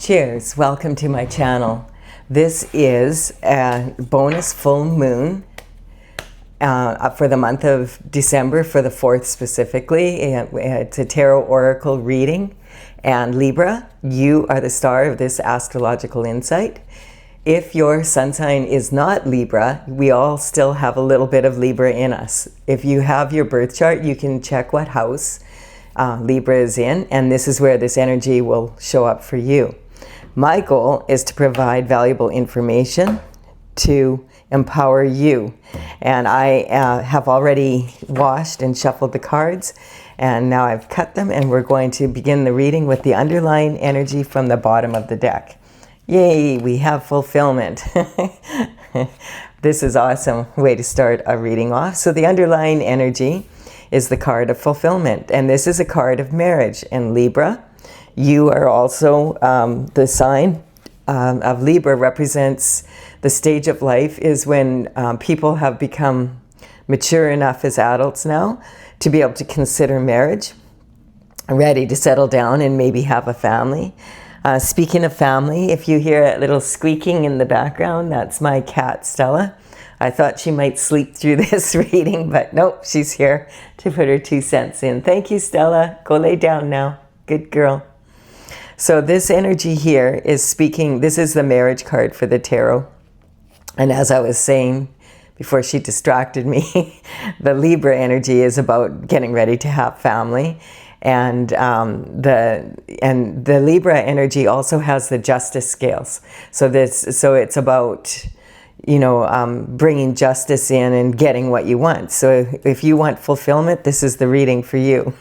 Cheers, welcome to my channel. This is a bonus full moon for the month of December, for the 4th specifically. It's a tarot oracle reading. And Libra, you are the star of this astrological insight. If your sun sign is not Libra, we all still have a little bit of Libra in us. If you have your birth chart, you can check what house Libra is in, and this is where this energy will show up for you. My goal is to provide valuable information to empower you. And I have already washed and shuffled the cards, and now I've cut them, and we're going to begin the reading with the underlying energy from the bottom of the deck. Yay, we have fulfillment. This is awesome way to start a reading off. So the underlying energy is the card of fulfillment, and this is a card of marriage. And Libra, you are also the sign of Libra represents the stage of life is when people have become mature enough as adults now to be able to consider marriage, ready to settle down and maybe have a family. Speaking of family, if you hear a little squeaking in the background, that's my cat Stella. I thought she might sleep through this reading, but nope, she's here to put her 2 cents in. Thank you, Stella. Go lay down now. Good girl. So this energy here is speaking, this is the marriage card for the tarot. And as I was saying before she distracted me, the Libra energy is about getting ready to have family. And the Libra energy also has the justice scales. So it's about, you know, bringing justice in and getting what you want. So if you want fulfillment, this is the reading for you.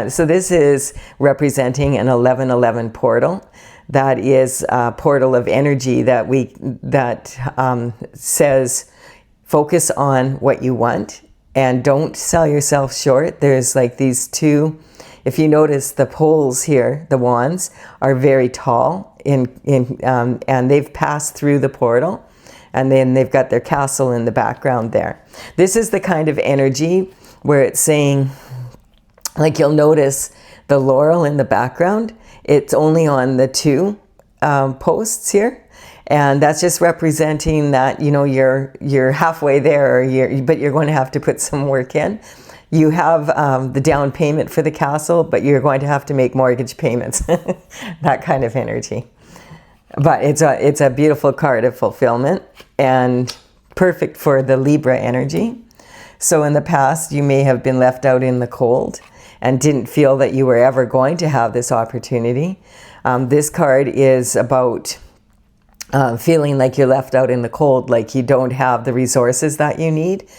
So this is representing an 1111 portal. That is a portal of energy that says focus on what you want and don't sell yourself short. There's like these two, if you notice the poles here, the wands are very tall and they've passed through the portal. And then they've got their castle in the background there. This is the kind of energy where it's saying, like you'll notice the laurel in the background, it's only on the 2 posts here. And that's just representing that, you know, you're halfway there, but you're going to have to put some work in. You have the down payment for the castle, but you're going to have to make mortgage payments. That kind of energy. But it's a beautiful card of fulfillment and perfect for the Libra energy. So in the past, you may have been left out in the cold and didn't feel that you were ever going to have this opportunity. This card is about feeling like you're left out in the cold, like you don't have the resources that you need.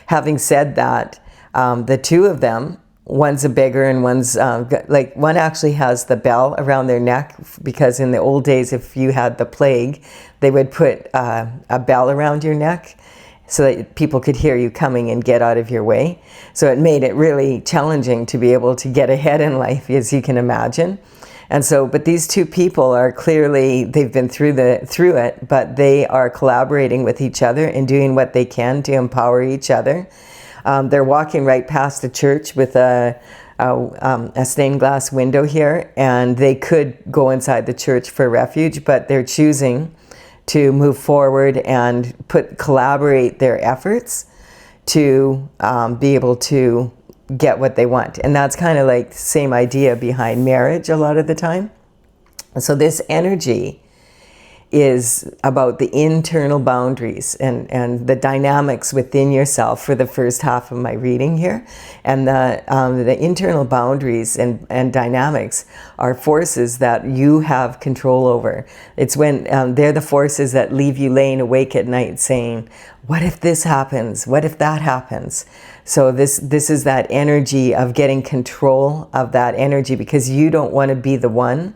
Having said that, the 2 of them, one's a beggar and one's like one actually has the bell around their neck, because in the old days, if you had the plague, they would put a bell around your neck so that people could hear you coming and get out of your way. So it made it really challenging to be able to get ahead in life, as you can imagine. And so, but these 2 people are clearly, they've been through it, but they are collaborating with each other and doing what they can to empower each other. They're walking right past a church with a stained glass window here, and they could go inside the church for refuge, but they're choosing to move forward and collaborate their efforts to be able to get what they want. And that's kind of like the same idea behind marriage a lot of the time. So this energy is about the internal boundaries and the dynamics within yourself for the first half of my reading here. And the internal boundaries and dynamics are forces that you have control over. It's when they're the forces that leave you laying awake at night saying, what if this happens? What if that happens? So this is that energy of getting control of that energy, because you don't want to be the one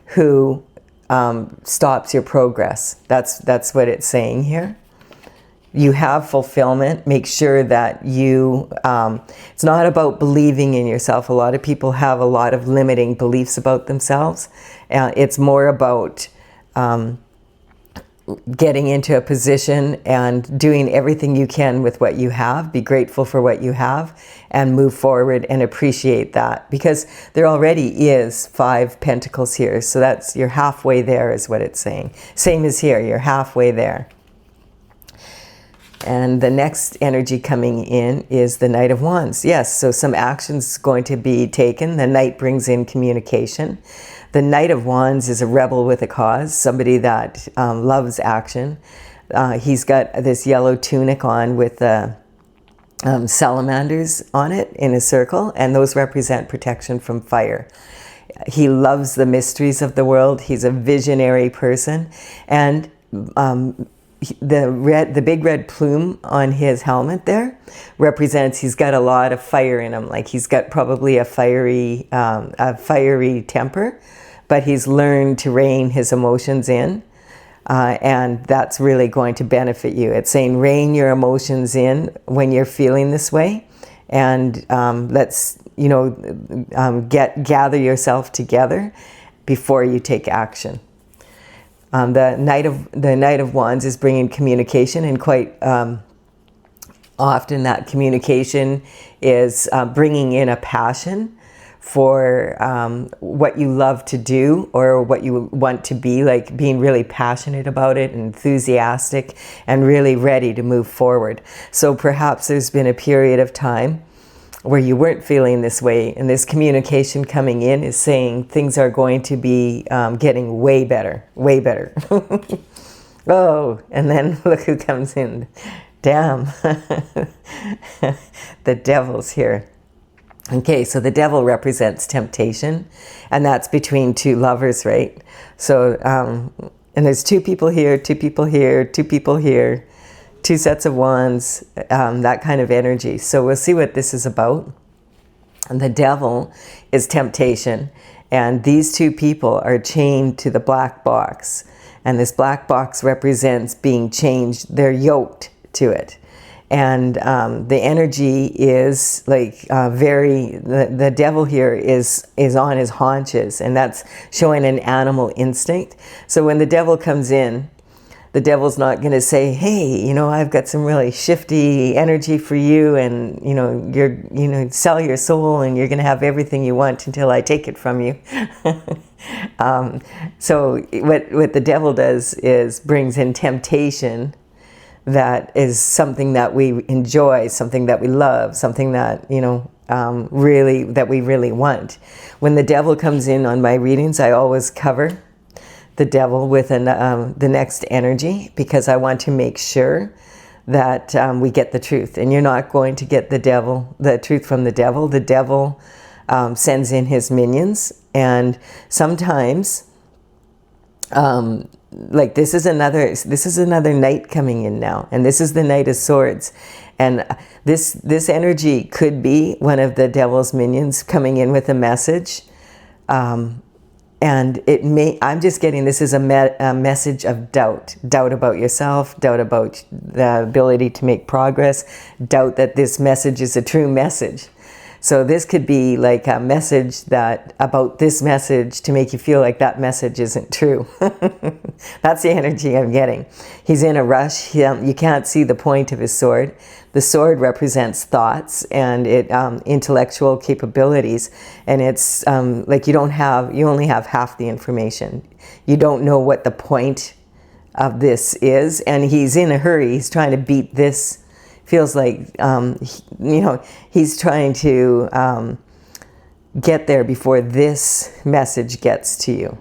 who stops your progress. That's what it's saying here. You have fulfillment. Make sure that you, it's not about believing in yourself. A lot of people have a lot of limiting beliefs about themselves. It's more about getting into a position and doing everything you can with what you have. Be grateful for what you have and move forward and appreciate that, because there already is 5 pentacles here. So that's, you're halfway there is what it's saying. Same as here, you're halfway there. And the next energy coming in is the Knight of Wands. Yes, so some action's going to be taken. The Knight brings in communication. The Knight of Wands is a rebel with a cause, somebody that loves action. He's got this yellow tunic on with salamanders on it in a circle, and those represent protection from fire. He loves the mysteries of the world. He's a visionary person, and the big red plume on his helmet there represents he's got a lot of fire in him. Like he's got probably a fiery temper, but he's learned to rein his emotions in, and that's really going to benefit you. It's saying rein your emotions in when you're feeling this way, and let's, you know, gather yourself together before you take action. The Knight of Wands is bringing communication, and quite often that communication is bringing in a passion for what you love to do or what you want to be, like being really passionate about it, enthusiastic, and really ready to move forward. So perhaps there's been a period of time where you weren't feeling this way, and this communication coming in is saying things are going to be getting way better, way better. Oh, and then look who comes in. Damn. The Devil's here. Okay, so the Devil represents temptation, and that's between 2 lovers, right? So, and there's 2 people here, 2 people here, 2 people here, 2 sets of wands, that kind of energy. So we'll see what this is about. And the Devil is temptation, and these 2 people are chained to the black box, and this black box represents being changed. They're yoked to it. And the energy is like the Devil here is on his haunches, and that's showing an animal instinct. So when the Devil comes in, the Devil's not going to say, hey, you know, I've got some really shifty energy for you, and, you know, sell your soul and you're going to have everything you want until I take it from you. So what the Devil does is brings in temptation that is something that we enjoy, something that we love, something that, you know, really, that we really want. When the Devil comes in on my readings, I always cover the Devil with the next energy, because I want to make sure that we get the truth. And you're not going to get the truth from the Devil. The Devil sends in his minions, and sometimes like this is another knight coming in now, and this is the Knight of Swords, and this energy could be one of the Devil's minions coming in with a message, and it may, I'm just getting, this is a message of doubt about yourself, doubt about the ability to make progress, doubt that this message is a true message. So this could be like a message about this message to make you feel like that message isn't true. That's the energy I'm getting. He's in a rush. You can't see the point of his sword. The sword represents thoughts and intellectual capabilities. And it's like you only have half the information. You don't know what the point of this is. And he's in a hurry. He's trying to beat this. Feels like, you know, he's trying to get there before this message gets to you.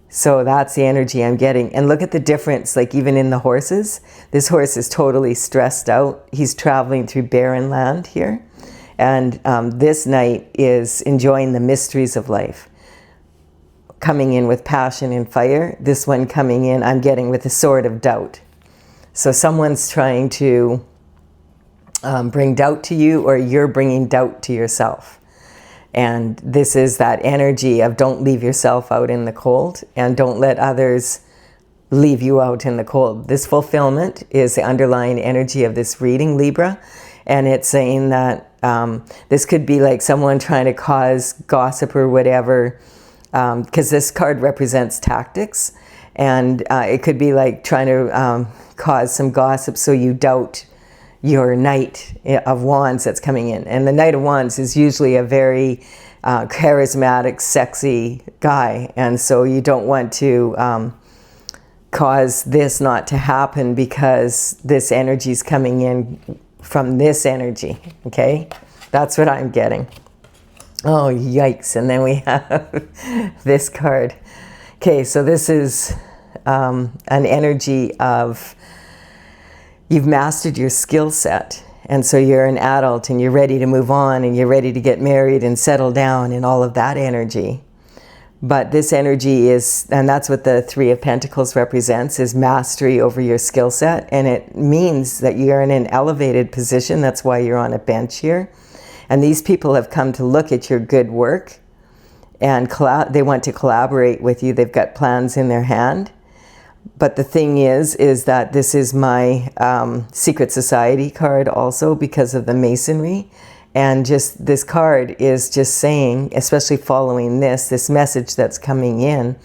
So that's the energy I'm getting. And look at the difference, like even in the horses. This horse is totally stressed out. He's traveling through barren land here. And this knight is enjoying the mysteries of life. Coming in with passion and fire. This one coming in, I'm getting with a sword of doubt. So someone's trying to bring doubt to you, or you're bringing doubt to yourself. And this is that energy of don't leave yourself out in the cold, and don't let others leave you out in the cold. This fulfillment is the underlying energy of this reading, Libra. And it's saying that this could be like someone trying to cause gossip or whatever, because this card represents tactics. And it could be like trying to cause some gossip so you doubt your Knight of Wands that's coming in. And the Knight of Wands is usually a very charismatic, sexy guy. And so you don't want to cause this not to happen because this energy is coming in from this energy, okay? That's what I'm getting. Oh, yikes. And then we have this card. Okay, so this is an energy of you've mastered your skill set. And so you're an adult and you're ready to move on and you're ready to get married and settle down and all of that energy. But this energy is, and that's what the Three of Pentacles represents, is mastery over your skill set. And it means that you're in an elevated position. That's why you're on a bench here. And these people have come to look at your good work and they want to collaborate with you. They've got plans in their hand. But the thing is that this is my Secret Society card also because of the Masonry. And just this card is just saying, especially following this message that's coming in,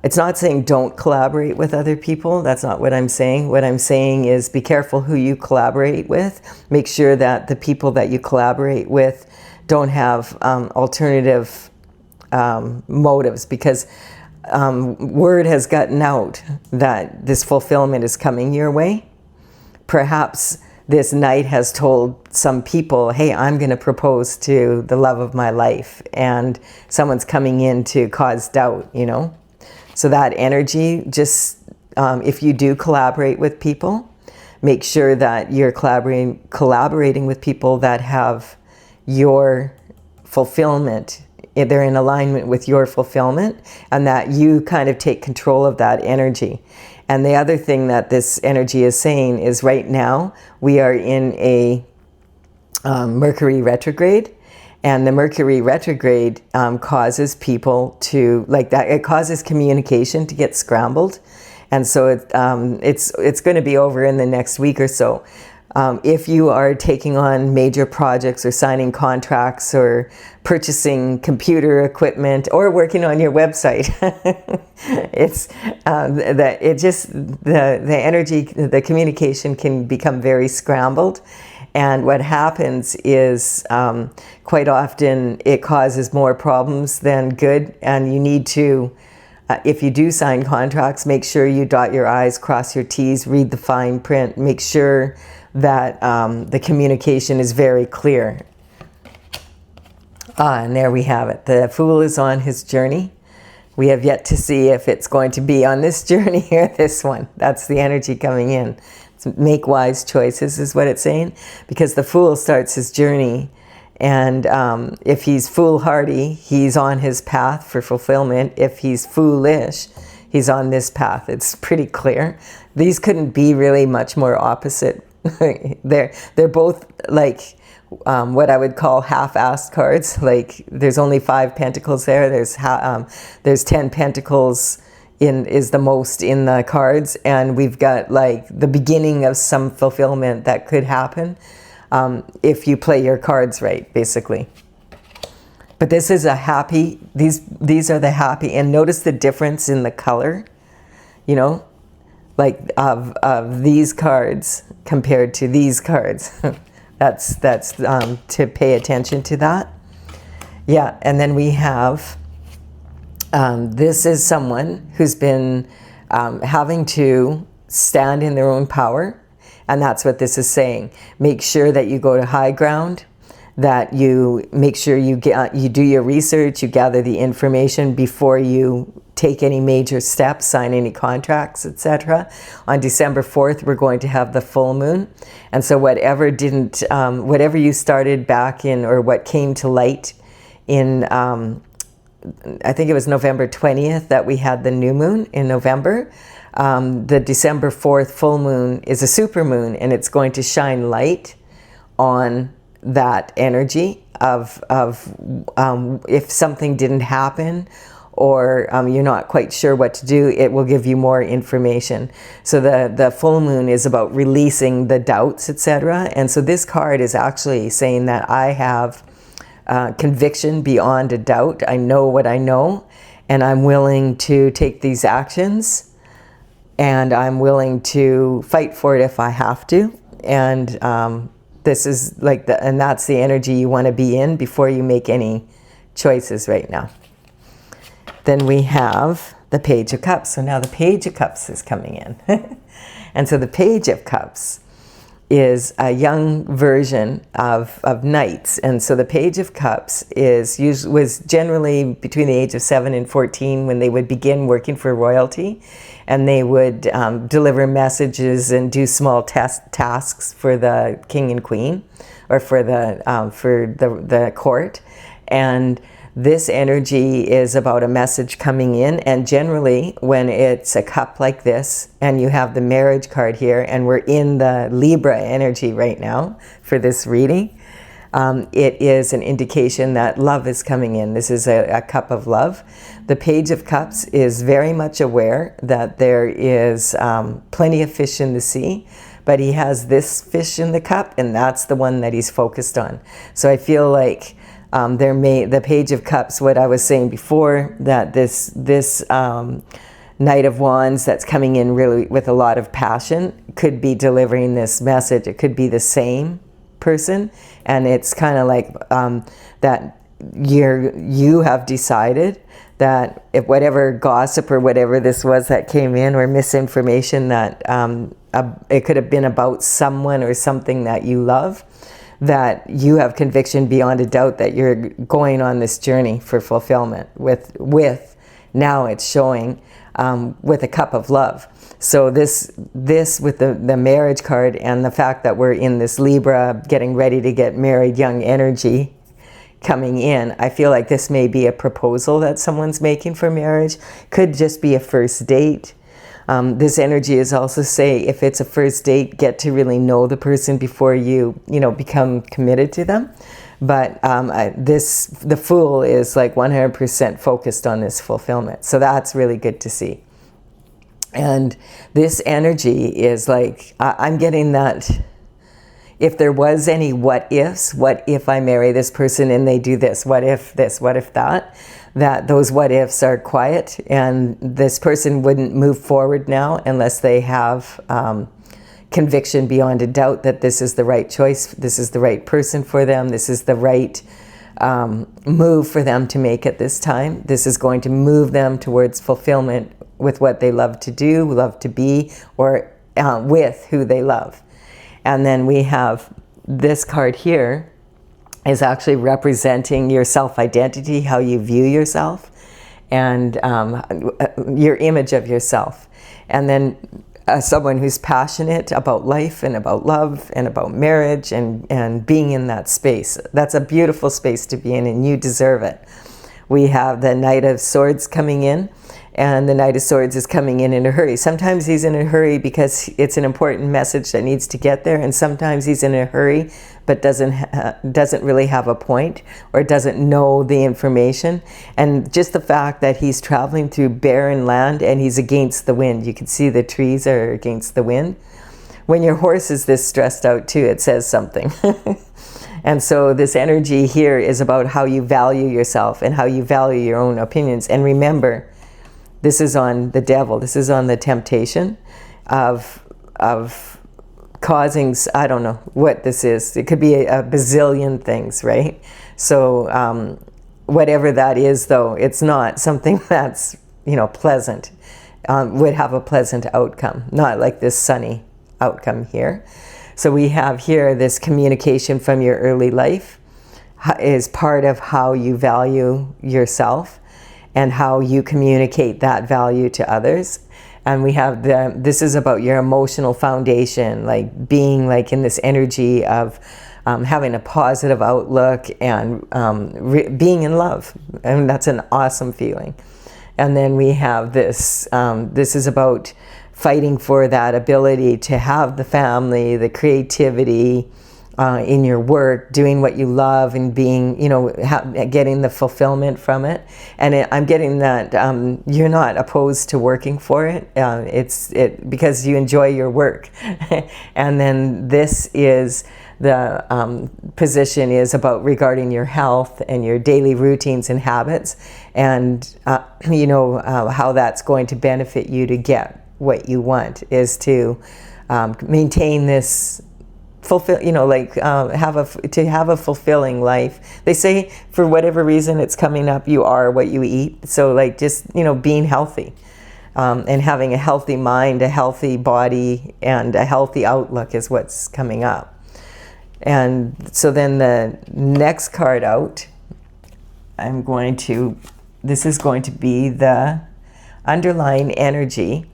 it's not saying don't collaborate with other people. That's not what I'm saying. What I'm saying is be careful who you collaborate with. Make sure that the people that you collaborate with don't have alternative motives, because word has gotten out that this fulfillment is coming your way. Perhaps this Knight has told some people, hey, I'm going to propose to the love of my life, and someone's coming in to cause doubt, you know. So that energy, just if you do collaborate with people, make sure that you're collaborating with people that have your fulfillment. They're in alignment with your fulfillment, and that you kind of take control of that energy. And the other thing that this energy is saying is right now we are in a Mercury retrograde, and the Mercury retrograde causes people to, like that, it causes communication to get scrambled. And so it's going to be over in the next week or so. If you are taking on major projects or signing contracts or purchasing computer equipment or working on your website, it's the energy, the communication can become very scrambled. And what happens is quite often it causes more problems than good. And you need to, if you do sign contracts, make sure you dot your I's, cross your T's, read the fine print, make sure that the communication is very clear. And there we have it. The Fool is on his journey. We have yet to see if it's going to be on this journey or this one. That's the energy coming in. So make wise choices is what it's saying, because the Fool starts his journey, and if he's foolhardy, he's on his path for fulfillment. If he's foolish, he's on this path. It's pretty clear. These couldn't be really much more opposite. They're both like what I would call half-assed cards. Like there's only 5 pentacles there. There's 10 pentacles is the most in the cards, and we've got like the beginning of some fulfillment that could happen if you play your cards right, basically. But this is a happy. These are the happy, and notice the difference in the color. You know, like of these cards compared to these cards. that's to pay attention to that. Yeah, and then we have this is someone who's been having to stand in their own power, and that's what this is saying. Make sure that you go to high ground, that you make sure you do your research, you gather the information before you take any major steps, sign any contracts, etc. On December 4th, we're going to have the full moon. And so whatever you started back in, or what came to light in, I think it was November 20th that we had the new moon in November. The December 4th full moon is a super moon, and it's going to shine light on that energy of if something didn't happen, or you're not quite sure what to do, it will give you more information. So the full moon is about releasing the doubts, etc. And so this card is actually saying that I have conviction beyond a doubt. I know what I know, and I'm willing to take these actions, and I'm willing to fight for it if I have to. And this is like and that's the energy you want to be in before you make any choices right now. Then we have the Page of Cups. So now the Page of Cups is coming in. And so the Page of Cups is a young version of Knights. And so the Page of Cups was generally between the age of 7 and 14 when they would begin working for royalty. And they would deliver messages and do small tasks for the king and queen, or for the court. And this energy is about a message coming in, and generally when it's a cup like this and you have the marriage card here, and we're in the Libra energy right now for this reading, it is an indication that love is coming in. This is a cup of love. The Page of Cups is very much aware that there is plenty of fish in the sea, but he has this fish in the cup, and that's the one that he's focused on. So I feel like the Page of Cups, what I was saying before, that this Knight of Wands that's coming in really with a lot of passion could be delivering this message. It could be the same person, and it's kind of like that you have decided that if whatever gossip or whatever this was that came in, or misinformation, that it could have been about someone or something that you love, that you have conviction beyond a doubt that you're going on this journey for fulfillment with now it's showing with a cup of love. So this with the marriage card and the fact that we're in this Libra getting ready to get married young energy coming in, I feel like this may be a proposal that someone's making for marriage. Could just be a first date. This energy is also say, if it's a first date, get to really know the person before you become committed to them. But the Fool is like 100% focused on this fulfillment. So that's really good to see. And this energy is like, I'm getting that if there was any what ifs, what if I marry this person and they do this, what if that, that those what ifs are quiet, and this person wouldn't move forward now unless they have conviction beyond a doubt that this is the right choice, this is the right person for them, this is the right move for them to make at this time. This is going to move them towards fulfillment with what they love to do, love to be, or with who they love. And then we have this card here is actually representing your self-identity, how you view yourself, and your image of yourself. And then someone who's passionate about life and about love and about marriage and being in that space. That's a beautiful space to be in, and you deserve it. We have the Knight of Swords coming in, and the Knight of Swords is coming in a hurry. Sometimes he's in a hurry because it's an important message that needs to get there, and sometimes he's in a hurry but doesn't really have a point, or doesn't know the information. And just the fact that he's traveling through barren land and he's against the wind. You can see the trees are against the wind. When your horse is this stressed out too, it says something. And so this energy here is about how you value yourself and how you value your own opinions. And remember, this is on the devil. This is on the temptation of causing, I don't know what this is. It could be a bazillion things, right? So whatever that is, though, it's not something that's, pleasant, would have a pleasant outcome, not like this sunny outcome here. So we have here this communication from your early life is part of how you value yourself and how you communicate that value to others. And we have this is about your emotional foundation, like being like in this energy of having a positive outlook and being in love. And that's an awesome feeling. And then we have this, this is about fighting for that ability to have the family, the creativity in your work, doing what you love and being, getting the fulfillment from it. And I'm getting that you're not opposed to working for it. It's because you enjoy your work. And then this is position is about regarding your health and your daily routines and habits, and how that's going to benefit you to get what you want, is to maintain this have a fulfilling life. They say for whatever reason it's coming up, you are what you eat. So like just being healthy, and having a healthy mind, a healthy body, and a healthy outlook is what's coming up. And so then the next card out, this is going to be the underlying energy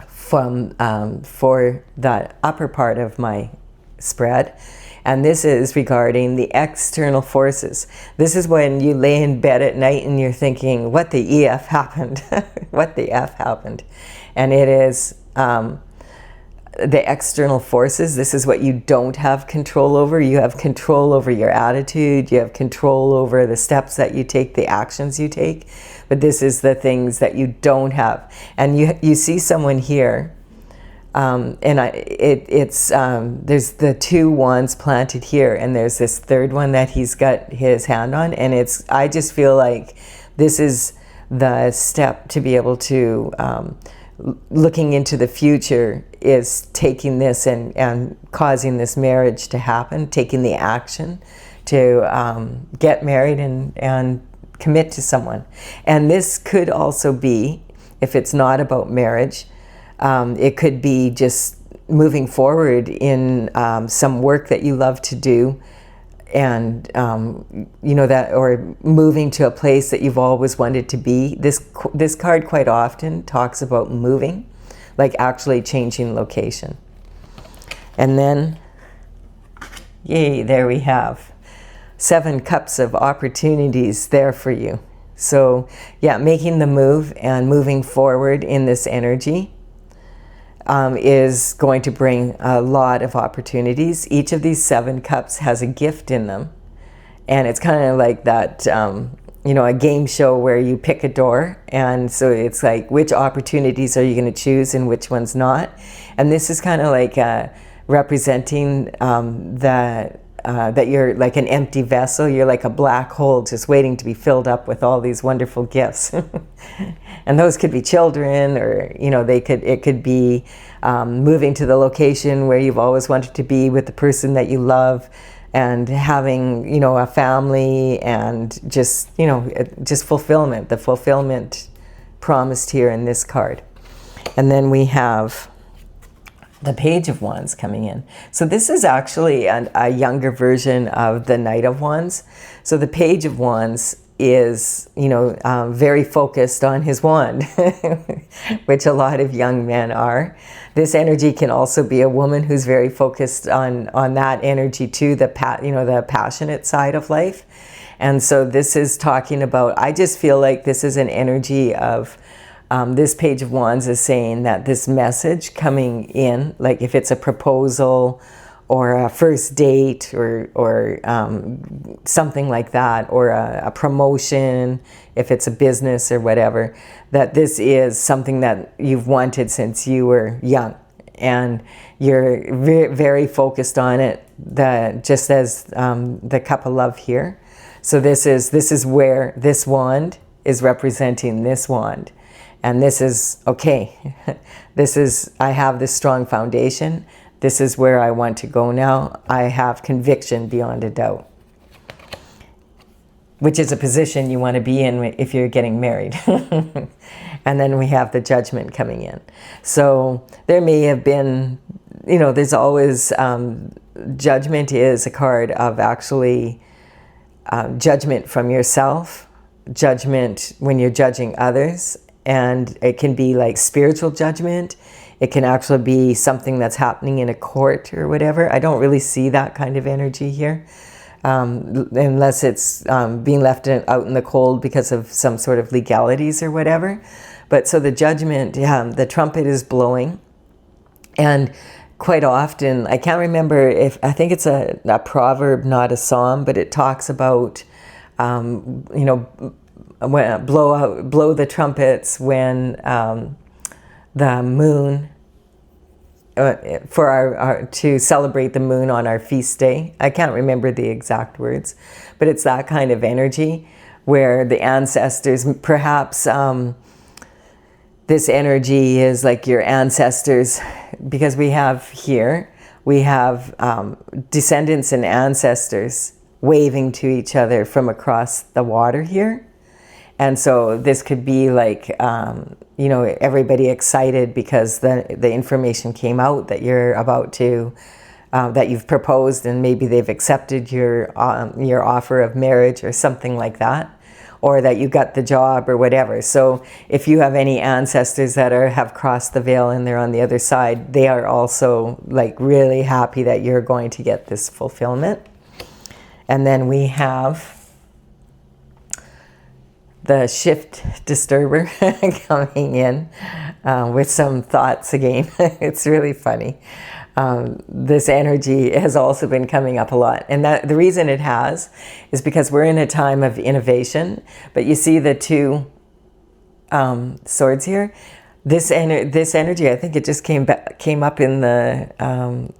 for the upper part of my spread, and this is regarding the external forces. This is when you lay in bed at night and you're thinking, what the EF happened? What the F happened? And it is the external forces. This is what you don't have control over. You have control over your attitude, you have control over the steps that you take, the actions you take, but this is the things that you don't have. And you see someone here, there's the two wands planted here, and there's this third one that he's got his hand on, and I just feel like this is the step to be able to, looking into the future, is taking this and causing this marriage to happen, taking the action to get married and commit to someone. And this could also be, if it's not about marriage, it could be just moving forward in some work that you love to do, and or moving to a place that you've always wanted to be. This card quite often talks about moving, like actually changing location. And then, yay, there we have 7 cups of opportunities there for you. So yeah, making the move and moving forward in this energy is going to bring a lot of opportunities. Each of these 7 cups has a gift in them, and it's kind of like that, a game show where you pick a door, and so it's like, which opportunities are you going to choose and which ones not? And this is kind of like representing that you're like an empty vessel. You're like a black hole just waiting to be filled up with all these wonderful gifts. And those could be children, or it could be moving to the location where you've always wanted to be with the person that you love, and having a family, and just fulfillment, the fulfillment promised here in this card. And then we have the Page of Wands coming in. So this is actually a younger version of the Knight of Wands. So the Page of Wands is, very focused on his wand, which a lot of young men are. This energy can also be a woman who's very focused on that energy too, the passionate side of life. And so this is talking about, I just feel like this is an energy of, this Page of Wands is saying that this message coming in, like if it's a proposal or a first date or something like that, or a promotion, if it's a business or whatever, that this is something that you've wanted since you were young, and you're very focused on it, just as the Cup of Love here. So this is where this wand is representing this wand. And this is, okay, I have this strong foundation. This is where I want to go now. I have conviction beyond a doubt, which is a position you want to be in if you're getting married. And then we have the Judgment coming in. So there may have been, there's always, Judgment is a card of actually judgment from yourself, judgment when you're judging others. And it can be like spiritual judgment. It can actually be something that's happening in a court or whatever. I don't really see that kind of energy here, unless it's being left out in the cold because of some sort of legalities or whatever. But so the Judgment, the trumpet is blowing. And quite often, I can't remember I think it's a proverb, not a psalm, but it talks about, blow the trumpets when the moon for to celebrate the moon on our feast day. I can't remember the exact words, but it's that kind of energy where the ancestors, perhaps this energy is like your ancestors, because we have descendants and ancestors waving to each other from across the water here. And so this could be like, you know, everybody excited because the information came out that you're about to, that you've proposed, and maybe they've accepted your offer of marriage or something like that, or that you got the job or whatever. So if you have any ancestors that have crossed the veil and they're on the other side, they are also like really happy that you're going to get this fulfillment. And then we have the shift disturber coming in with some thoughts again. It's really funny. This energy has also been coming up a lot. And the reason it has is because we're in a time of innovation. But you see the two swords here? This energy, I think it just came up in the,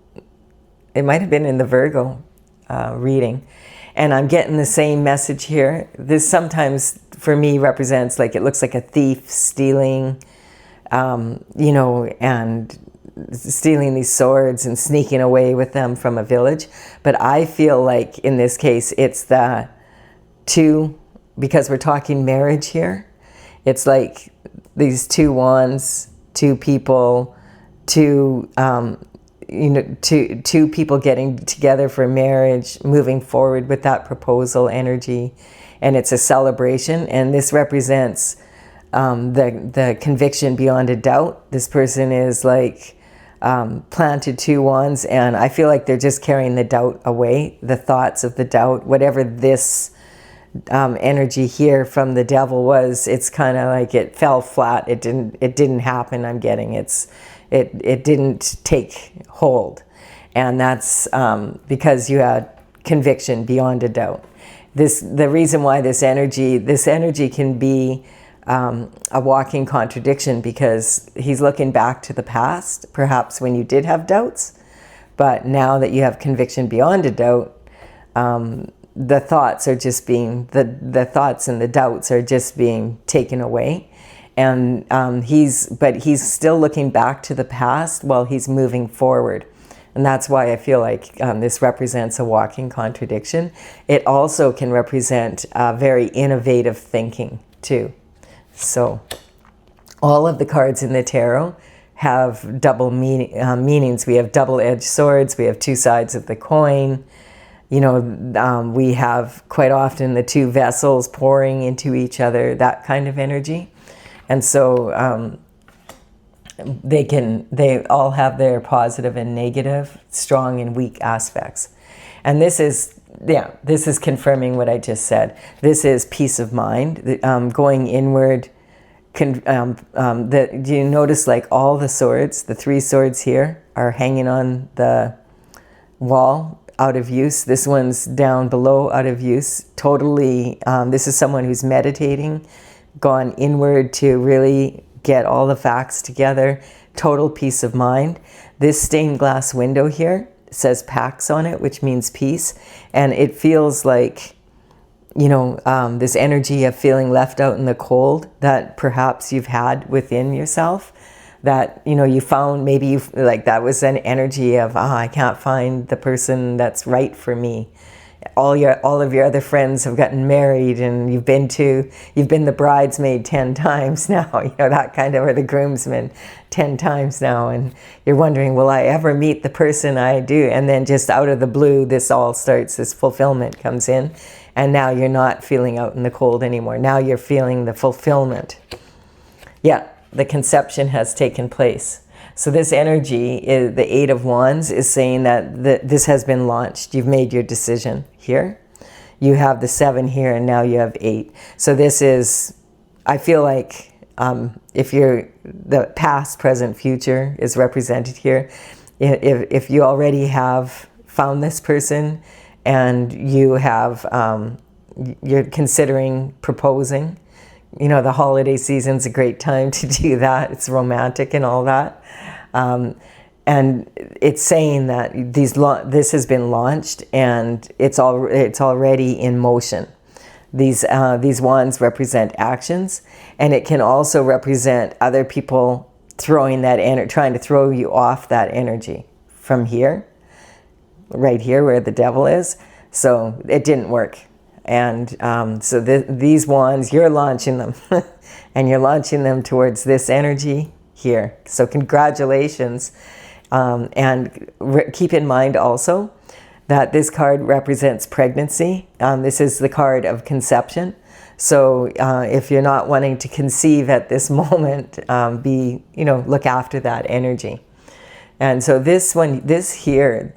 it might have been in the Virgo reading. And I'm getting the same message here. This sometimes, for me, represents like, it looks like a thief stealing, you know, and stealing these swords and sneaking away with them from a village. But I feel like in this case, it's the two, because we're talking marriage here. It's like these two wands, two people, two people getting together for marriage, moving forward with that proposal energy, and it's a celebration. And this represents the conviction beyond a doubt. This person is like planted two wands, and I feel like they're just carrying the doubt away, the thoughts of the doubt, whatever this energy here from the devil was. It's kind of like it fell flat. It didn't happen. I'm getting it didn't take hold, and that's because you had conviction beyond a doubt. The reason why this energy can be a walking contradiction, because he's looking back to the past, perhaps when you did have doubts, but now that you have conviction beyond a doubt, the thoughts are just being the thoughts and the doubts are just being taken away. And he's still looking back to the past while he's moving forward. And that's why I feel like this represents a walking contradiction. It also can represent very innovative thinking too. So all of the cards in the tarot have double meanings. We have double-edged swords. We have two sides of the coin. You know, we have quite often the two vessels pouring into each other, that kind of energy. And so they all have their positive and negative, strong and weak aspects. And this is confirming what I just said. This is peace of mind, going inward. Do you notice like all the swords, the three swords here are hanging on the wall, out of use. This one's down below, out of use. Totally, this is someone who's meditating, gone inward to really get all the facts together, total peace of mind. This stained glass window here says Pax on it, which means peace. And it feels like, you know, this energy of feeling left out in the cold that perhaps you've had within yourself, that, you know, you found, maybe you like that was an energy of, I can't find the person that's right for me. All of your other friends have gotten married, and you've been the bridesmaid 10 times now, you know, that kind of, or the groomsman 10 times now, and you're wondering, will I ever meet the person I do? And then just out of the blue, this fulfillment comes in, and now you're not feeling out in the cold anymore. Now you're feeling the fulfillment. Yeah, the conception has taken place. So this energy, the Eight of Wands, is saying that this has been launched. You've made your decision here. You have the 7 here, and now you have 8. So this is, I feel like, if the past, present, future is represented here. If you already have found this person and you have, you're considering proposing, you know, the holiday season's a great time to do that. It's romantic and all that. And And it's saying that this has been launched and it's already in motion. These wands represent actions, and it can also represent other people throwing that trying to throw you off that energy from here, right here where the devil is. So it didn't work. And so these wands, you're launching them and you're launching them towards this energy here. So congratulations. And keep in mind also that this card represents pregnancy. This is the card of conception. So if you're not wanting to conceive at this moment, look after that energy. And so this here,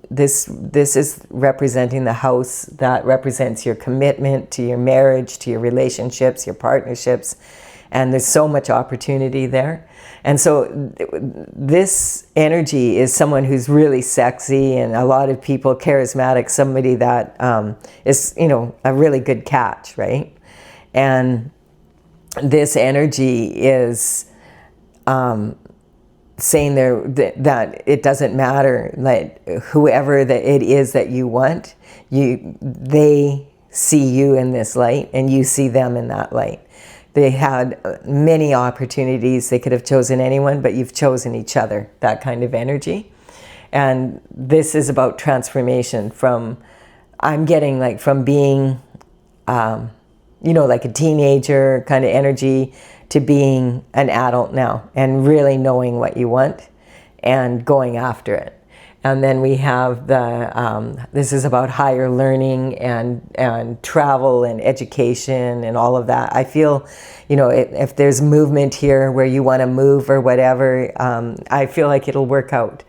this is representing the house that represents your commitment to your marriage, to your relationships, your partnerships, and there's so much opportunity there. And so this energy is someone who's really sexy and a lot of people, charismatic, somebody that is, a really good catch, right? And this energy is saying there that it doesn't matter, like whoever that it is that you want, they see you in this light and you see them in that light. They had many opportunities. They could have chosen anyone, but you've chosen each other, that kind of energy. And this is about transformation from, I'm getting like from being, like a teenager kind of energy to being an adult now and really knowing what you want and going after it. And then we have this is about higher learning and travel and education and all of that. I feel, if there's movement here where you want to move or whatever, I feel like it'll work out.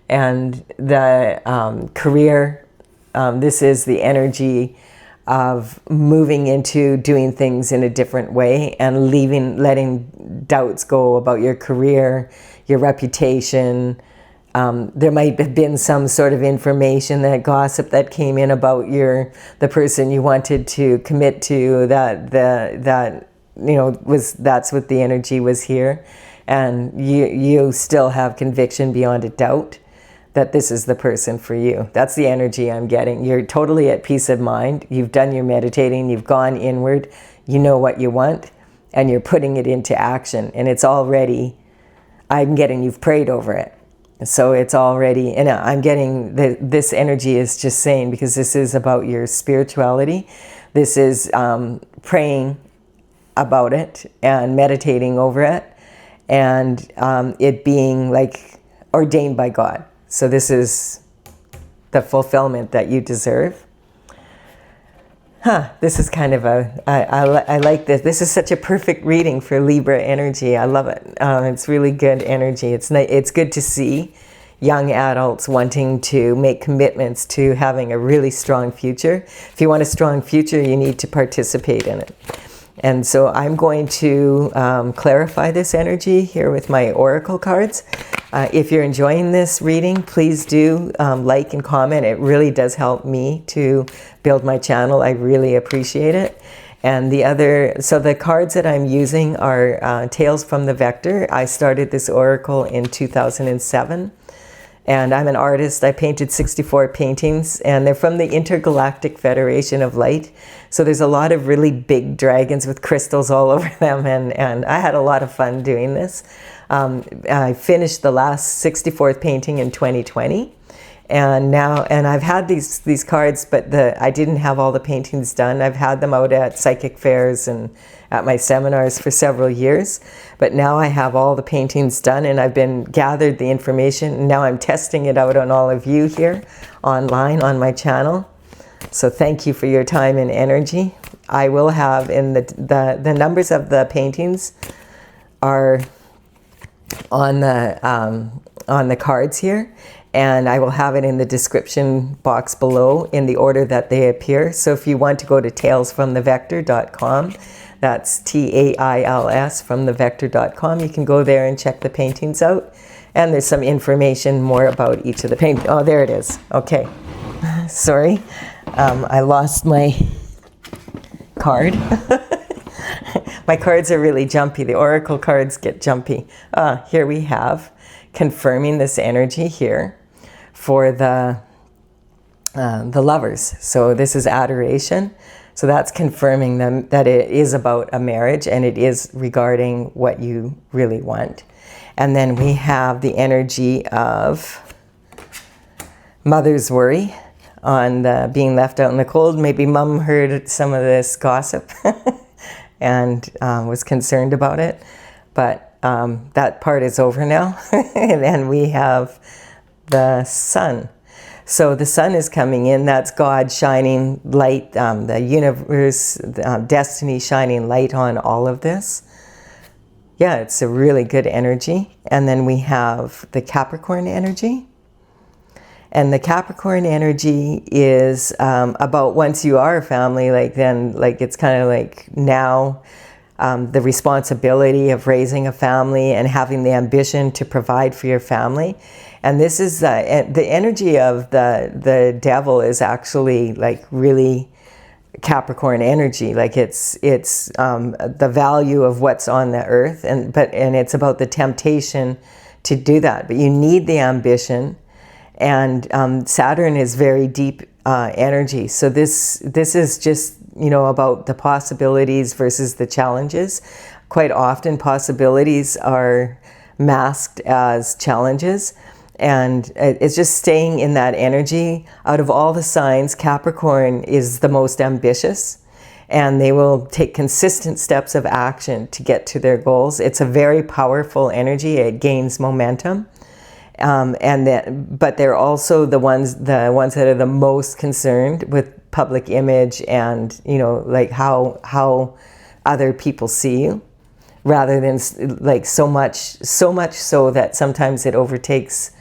And the career, this is the energy of moving into doing things in a different way and letting doubts go about your career, your reputation. There might have been some sort of information, that gossip that came in about the person you wanted to commit to, that's what the energy was here. And you still have conviction beyond a doubt that this is the person for you. That's the energy I'm getting. You're totally at peace of mind. You've done your meditating, you've gone inward, you know what you want, and you're putting it into action. And it's already, I'm getting, you've prayed over it. So it's already, and I'm getting this energy is just saying, because this is about your spirituality. This is praying about it and meditating over it, and it being like ordained by God. So this is the fulfillment that you deserve. This is kind of I like this. This is such a perfect reading for Libra energy. I love it. It's really good energy. It's good to see young adults wanting to make commitments to having a really strong future. If you want a strong future, you need to participate in it. And so I'm going to clarify this energy here with my oracle cards. If you're enjoying this reading, please do like and comment. It really does help me to build my channel. I really appreciate it. And so the cards that I'm using are Tales from the Vector. I started this oracle in 2007. And I'm an artist. I painted 64 paintings, and they're from the Intergalactic Federation of Light. So there's a lot of really big dragons with crystals all over them, and I had a lot of fun doing this. I finished the last 64th painting in 2020, and I've had these cards, but I didn't have all the paintings done. I've had them out at psychic fairs and at my seminars for several years, but now I have all the paintings done, and I've gathered the information, and now I'm testing it out on all of you here online on my channel. So thank you for your time and energy. I will have in the numbers of the paintings are on the cards here, and I will have it in the description box below in the order that they appear. So if you want to go to talesfromthevector.com, that's TAILS from thevector.com. You can go there and check the paintings out. And there's some information more about each of the paintings. Oh, there it is. Okay. Sorry. I lost my card. My cards are really jumpy. The oracle cards get jumpy. Here we have confirming this energy here for the lovers. So this is adoration. So that's confirming them that it is about a marriage and it is regarding what you really want. And then we have the energy of mother's worry on the being left out in the cold. Maybe mom heard some of this gossip and was concerned about it. But that part is over now. And then we have the sun. So the sun is coming in. That's God shining light, the universe, destiny shining light on all of this. Yeah, it's a really good energy. And then we have the Capricorn energy. And the Capricorn energy is about once you are a family, like then, like it's kind of like now the responsibility of raising a family and having the ambition to provide for your family. And this is the energy of the devil is actually like really Capricorn energy. Like it's the value of what's on the earth, and it's about the temptation to do that. But you need the ambition, and Saturn is very deep energy. So this is just, you know, about the possibilities versus the challenges. Quite often possibilities are masked as challenges. And it's just staying in that energy. Out of all the signs, Capricorn is the most ambitious, and they will take consistent steps of action to get to their goals. It's a very powerful energy. It gains momentum. But they're also the ones that are the most concerned with public image and, you know, like how other people see you, rather than like so much so that sometimes it overtakes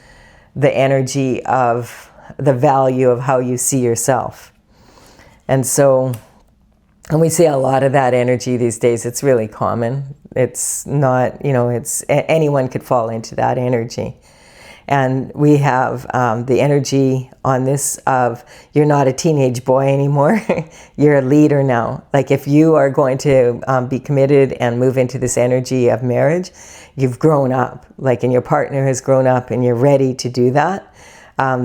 the energy of the value of how you see yourself. And we see a lot of that energy these days. It's really common. It's not, you know, anyone could fall into that energy. And we have the energy on this of you're not a teenage boy anymore. You're a leader now. Like if you are going to be committed and move into this energy of marriage, you've grown up. Like, and your partner has grown up and you're ready to do that.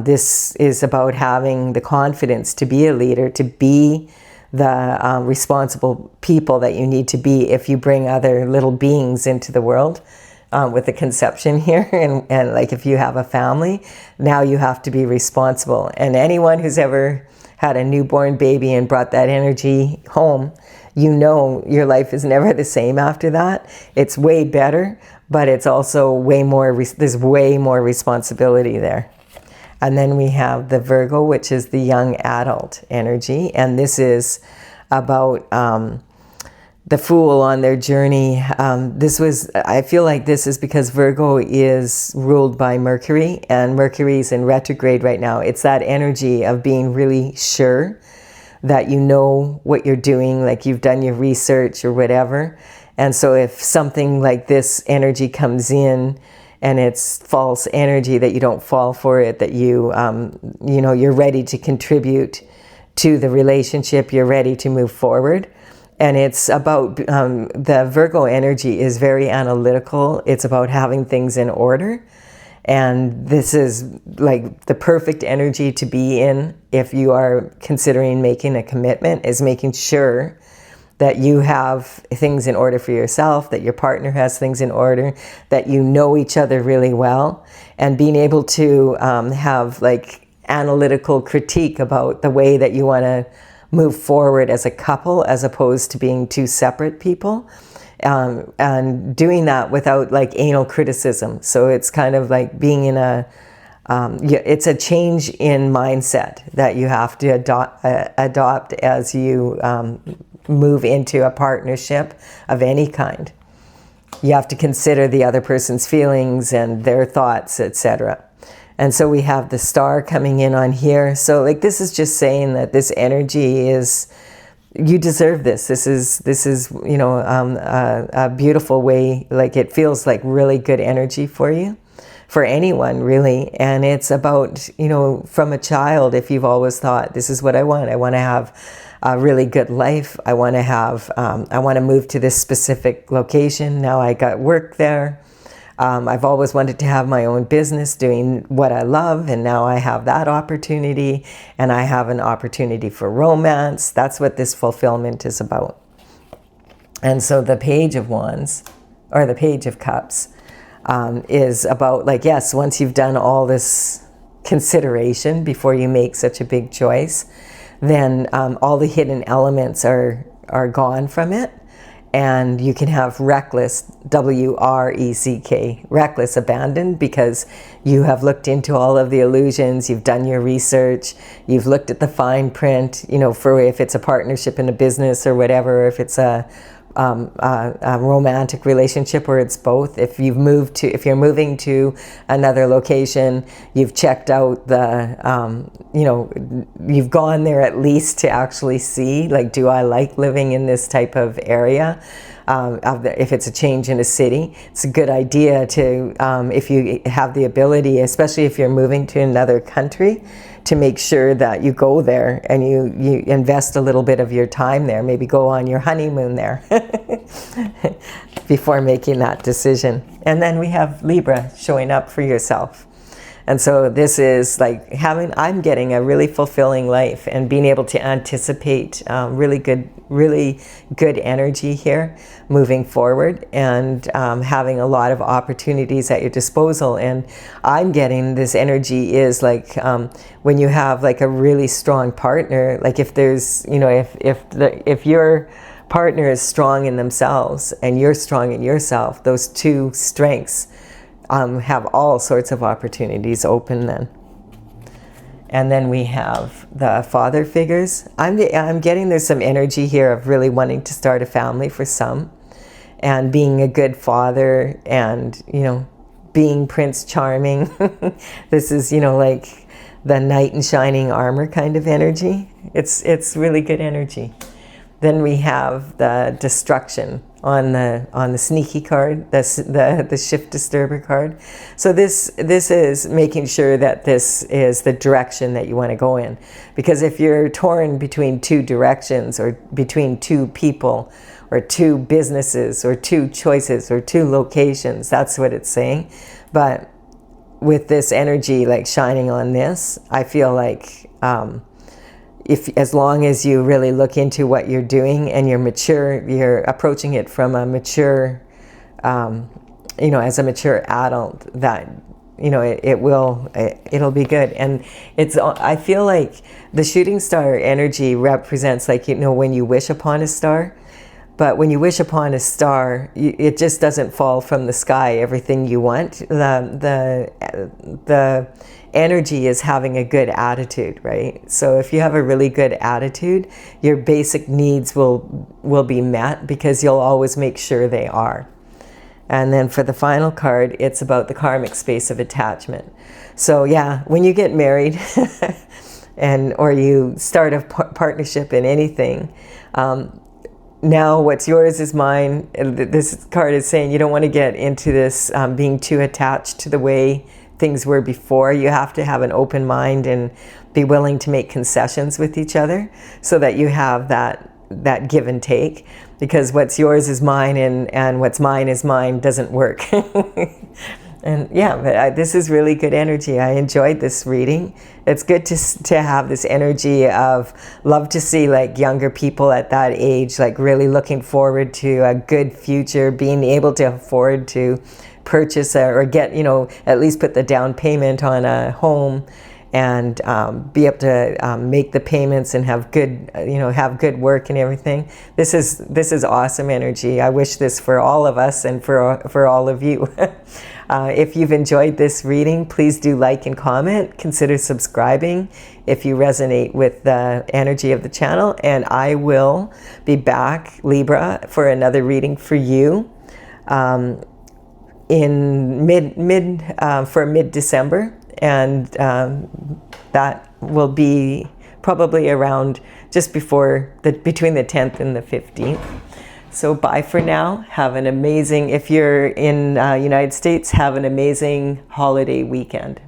This is about having the confidence to be a leader, to be the responsible people that you need to be if you bring other little beings into the world. With the conception here, and like if you have a family, now you have to be responsible. And anyone who's ever had a newborn baby and brought that energy home, you know your life is never the same after that. It's way better, but it's also way more, there's way more responsibility there. And then we have the Virgo, which is the young adult energy, and this is about the Fool on their journey. I feel like this is because Virgo is ruled by Mercury, and Mercury's in retrograde right now. It's that energy of being really sure that you know what you're doing, like you've done your research or whatever. And so if something like this energy comes in and it's false energy, that you don't fall for it, that you know, you're ready to contribute to the relationship, you're ready to move forward. And it's about, the Virgo energy is very analytical. It's about having things in order. And this is like the perfect energy to be in if you are considering making a commitment, is making sure that you have things in order for yourself, that your partner has things in order, that you know each other really well, and being able to have like analytical critique about the way that you want to move forward as a couple, as opposed to being two separate people, and doing that without like anal criticism. So it's kind of like being in it's a change in mindset that you have to adopt as you move into a partnership of any kind. You have to consider the other person's feelings and their thoughts, etc. And so we have the star coming in on here. So like this is just saying that this energy is, you deserve this. This is you know, a beautiful way. Like it feels like really good energy for you, for anyone really. And it's about, you know, from a child, if you've always thought, this is what I want to have a really good life. I want to move to this specific location. Now I got work there. I've always wanted to have my own business doing what I love, and now I have that opportunity, and I have an opportunity for romance. That's what this fulfillment is about. And so the Page of Wands, or the Page of Cups, is about, like, yes, once you've done all this consideration before you make such a big choice, then all the hidden elements are gone from it. And you can have reckless, W-R-E-C-K, reckless abandon, because you have looked into all of the illusions, you've done your research, you've looked at the fine print, you know, for if it's a partnership in a business or whatever, if it's a romantic relationship, or it's both. If you're moving to another location, you've checked out the, you know, you've gone there at least to actually see, like, do I like living in this type of area? If it's a change in a city, it's a good idea to, if you have the ability, especially if you're moving to another country, to make sure that you go there and you invest a little bit of your time there, maybe go on your honeymoon there before making that decision. And then we have Libra, showing up for yourself. And so this is like I'm getting a really fulfilling life and being able to anticipate really good energy here moving forward, and having a lot of opportunities at your disposal. And I'm getting this energy is like when you have like a really strong partner, like if there's, you know, if your partner is strong in themselves and you're strong in yourself, those two strengths have all sorts of opportunities open then. And then we have the father figures. I'm getting there's some energy here of really wanting to start a family for some, and being a good father, and, you know, being Prince Charming. This is, you know, like the knight in shining armor kind of energy. It's really good energy. Then we have the destruction on the sneaky card, the shift disturber card. So this is making sure that this is the direction that you want to go in. Because if you're torn between two directions, or between two people, or two businesses, or two choices, or two locations, that's what it's saying. But with this energy like shining on this, I feel like as long as you really look into what you're doing and you're mature, you're approaching it from a mature, you know, as a mature adult, that, you know, it'll be good. And I feel like the shooting star energy represents, like, you know, when you wish upon a star. But when you wish upon a star, it just doesn't fall from the sky, everything you want. The energy is having a good attitude, right? So if you have a really good attitude, your basic needs will be met, because you'll always make sure they are. And then for the final card, it's about the karmic space of attachment. So yeah, when you get married or you start a partnership in anything, now what's yours is mine. This card is saying you don't want to get into this being too attached to the way things were before. You have to have an open mind and be willing to make concessions with each other, so that you have that give and take. Because what's yours is mine, and what's mine is mine doesn't work. And yeah, but this is really good energy. I enjoyed this reading. It's good to have this energy of love to see, like, younger people at that age, like, really looking forward to a good future, being able to afford to purchase or get, you know, at least put the down payment on a home, and be able to make the payments and have good, you know, have good work and everything. This is awesome energy. I wish this for all of us and for all of you. If you've enjoyed this reading, please do like and comment. Consider subscribing if you resonate with the energy of the channel. And I will be back, Libra, for another reading for you in mid-December. And that will be probably around just before between the 10th and the 15th. So bye for now. Have an amazing, if you're in United States, have an amazing holiday weekend.